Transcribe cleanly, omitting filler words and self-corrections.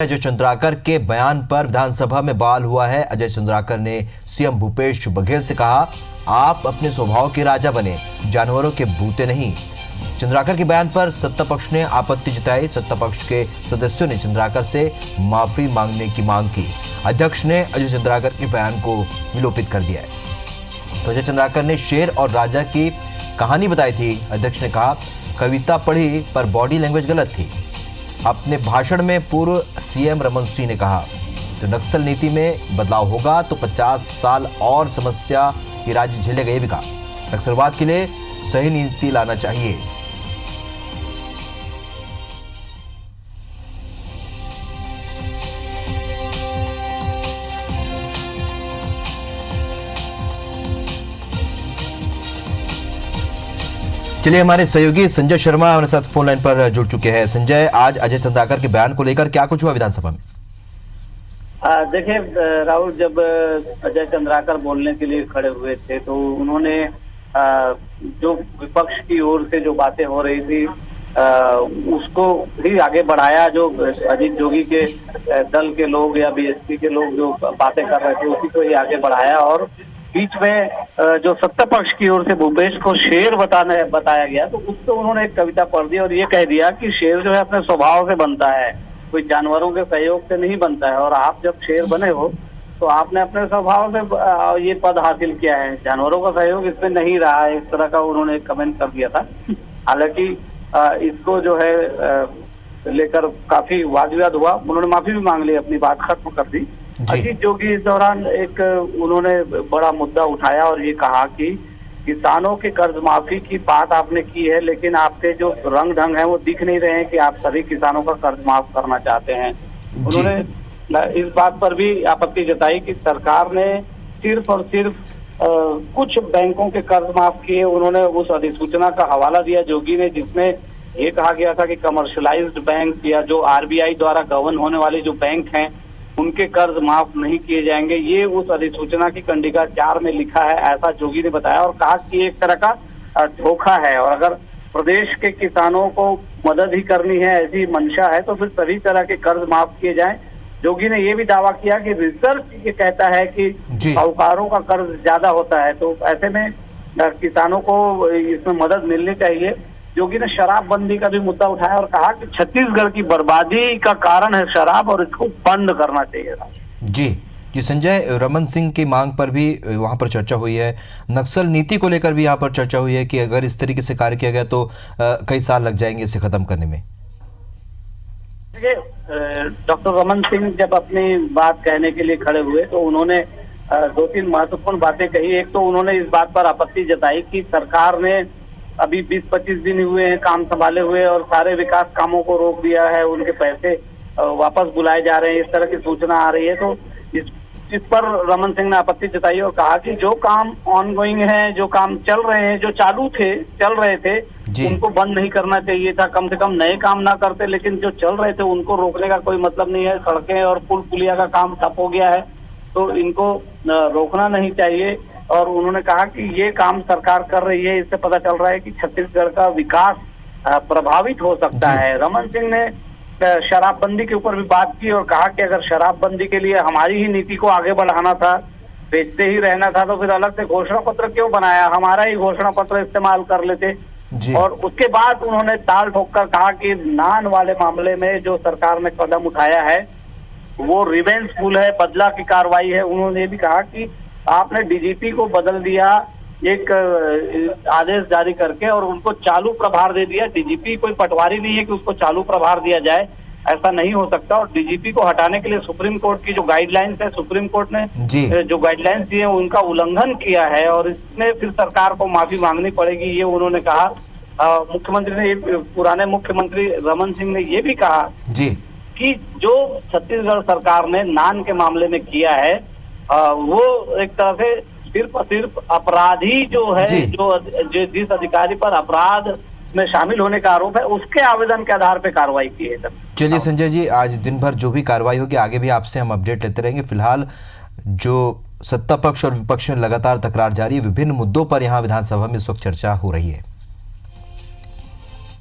अजय चंद्राकर के बयान पर विधानसभा में बवाल हुआ है। अजय चंद्राकर ने सीएम भूपेश बघेल से कहा, आप अपने स्वभाव के राजा बने, जानवरों के भूते नहीं। चंद्राकर के बयान पर सत्तापक्ष ने आपत्ति जताई। सत्तापक्ष के सदस्यों ने चंद्राकर से माफी मांगने की मांग की। अध्यक्ष ने अजय चंद्राकर के बयान को विलोपित कर दिया है। तो अजय चंद्राकर ने शेर और राजा की कहानी बताई थी। अध्यक्ष ने कहा, कविता पढ़ी पर बॉडी लैंग्वेज गलत थी। अपने भाषण में पूर्व सीएम रमन सिंह ने कहा, तो नक्सल नीति में बदलाव होगा तो 50 साल और समस्या ये राज्य झेलेगा। ये भी कहा, नक्सलवाद के लिए सही नीति लाना चाहिए। चलिए, हमारे सहयोगी संजय शर्मा हमारे साथ फोन लाइन पर जुड़ चुके हैं। संजय, आज अजय चंद्राकर के बयान को लेकर क्या कुछ हुआ विधानसभा में? देखिए राहुल, जब अजय चंद्राकर बोलने के लिए खड़े हुए थे तो उन्होंने जो विपक्ष की ओर से जो बातें हो रही थी उसको ही आगे बढ़ाया। जो अजीत जोगी के दल के लोग या बीएसपी के लोग जो बातें कर रहे थे उसी को ही आगे बढ़ाया और बीच में जो सत्ता पक्ष की ओर से भूपेश को शेर बताया गया तो उसको उन्होंने एक कविता पढ़ दी और ये कह दिया कि शेर जो है अपने स्वभाव से बनता है, कोई जानवरों के सहयोग से नहीं बनता है। और आप जब शेर बने हो तो आपने अपने स्वभाव से ये पद हासिल किया है, जानवरों का सहयोग इसमें नहीं रहा है। इस तरह का उन्होंने कमेंट कर दिया था। हालांकि इसको जो है लेकर काफी वाद विवाद हुआ। उन्होंने माफी भी मांग ली, अपनी बात खत्म कर दी। अजीत जोगी इस दौरान एक उन्होंने बड़ा मुद्दा उठाया और ये कहा कि किसानों के कर्ज माफी की बात आपने की है, लेकिन आपके जो रंग ढंग है वो दिख नहीं रहे हैं कि आप सभी किसानों का कर्ज माफ करना चाहते हैं। उन्होंने इस बात पर भी आपत्ति जताई कि सरकार ने सिर्फ और सिर्फ कुछ बैंकों के कर्ज माफ किए। उन्होंने उस अधिसूचना का हवाला दिया जोगी ने, जिसमें ये कहा गया था कि कमर्शियलाइज्ड बैंक या जो आरबीआई द्वारा गवर्न होने वाले जो बैंक हैं उनके कर्ज माफ नहीं किए जाएंगे। ये उस अधिसूचना की कंडिका 4 में लिखा है, ऐसा जोगी ने बताया और कहा कि एक तरह का धोखा है और अगर प्रदेश के किसानों को मदद ही करनी है, ऐसी मंशा है, तो फिर सभी तरह के कर्ज माफ किए जाएं। जोगी ने ये भी दावा किया कि रिसर्च ये कहता है कि साहूकारों का कर्ज ज्यादा होता है, तो ऐसे में किसानों को इसमें मदद मिलनी चाहिए। जोगी ने शराबबंदी का भी मुद्दा उठाया और कहा कि छत्तीसगढ़ की बर्बादी का कारण है शराब और इसको बंद करना चाहिए। जी संजय, रमन सिंह की मांग पर भी वहां पर चर्चा हुई है। नक्सल नीति को लेकर भी यहाँ पर चर्चा हुई है कि अगर इस तरीके से कार्य किया गया तो कई साल लग जाएंगे इसे खत्म करने में। डॉक्टर रमन सिंह जब अपनी बात कहने के लिए खड़े हुए तो उन्होंने 2-3 महत्वपूर्ण बातें कही। एक तो उन्होंने इस बात पर आपत्ति जताई कि सरकार ने अभी 20-25 दिन हुए हैं काम संभाले हुए और सारे विकास कामों को रोक दिया है, उनके पैसे वापस बुलाए जा रहे हैं, इस तरह की सूचना आ रही है। तो इस पर रमन सिंह ने आपत्ति जताई और कहा कि जो काम ऑनगोइंग है, जो काम चल रहे हैं, जो चल रहे थे उनको बंद नहीं करना चाहिए था। कम से कम नए काम ना करते, लेकिन जो चल रहे थे उनको रोकने का कोई मतलब नहीं है। सड़कें और पुल पुलिया का काम ठप हो गया है तो इनको रोकना नहीं चाहिए। और उन्होंने कहा कि ये काम सरकार कर रही है, इससे पता चल रहा है कि छत्तीसगढ़ का विकास प्रभावित हो सकता है। रमन सिंह ने शराबबंदी के ऊपर भी बात की और कहा कि अगर शराबबंदी के लिए हमारी ही नीति को आगे बढ़ाना था, बेचते ही रहना था, तो फिर अलग से घोषणा पत्र क्यों बनाया, हमारा ही घोषणा पत्र इस्तेमाल कर लेते। और उसके बाद उन्होंने ताल ठोककर कहा कि नान वाले मामले में जो सरकार ने कदम उठाया है वो रिवेंजफुल है, बदला की कार्रवाई है। उन्होंने ये भी कहा कि आपने डीजीपी को बदल दिया, एक आदेश जारी करके और उनको चालू प्रभार दे दिया। डीजीपी कोई पटवारी नहीं है कि उसको चालू प्रभार दिया जाए, ऐसा नहीं हो सकता। और डीजीपी को हटाने के लिए सुप्रीम कोर्ट की जो गाइडलाइंस है, सुप्रीम कोर्ट ने जो गाइडलाइंस दी है उनका उल्लंघन किया है और इसमें फिर सरकार को माफी मांगनी पड़ेगी, ये उन्होंने कहा। मुख्यमंत्री ने, पुराने मुख्यमंत्री रमन सिंह ने ये भी कहा कि जो छत्तीसगढ़ सरकार ने नान के मामले में किया है वो एक तरह से सिर्फ अपराधी जो है, जो जिस अधिकारी पर अपराध में शामिल होने का आरोप है उसके आवेदन के आधार पे कार्रवाई की है। चलिए संजय जी, आज दिन भर जो भी कार्रवाई होगी आगे भी आपसे हम अपडेट लेते रहेंगे। फिलहाल जो सत्ता पक्ष और विपक्ष में लगातार तकरार जारी है, विभिन्न मुद्दों पर यहाँ विधानसभा में इस वक्त चर्चा हो रही है।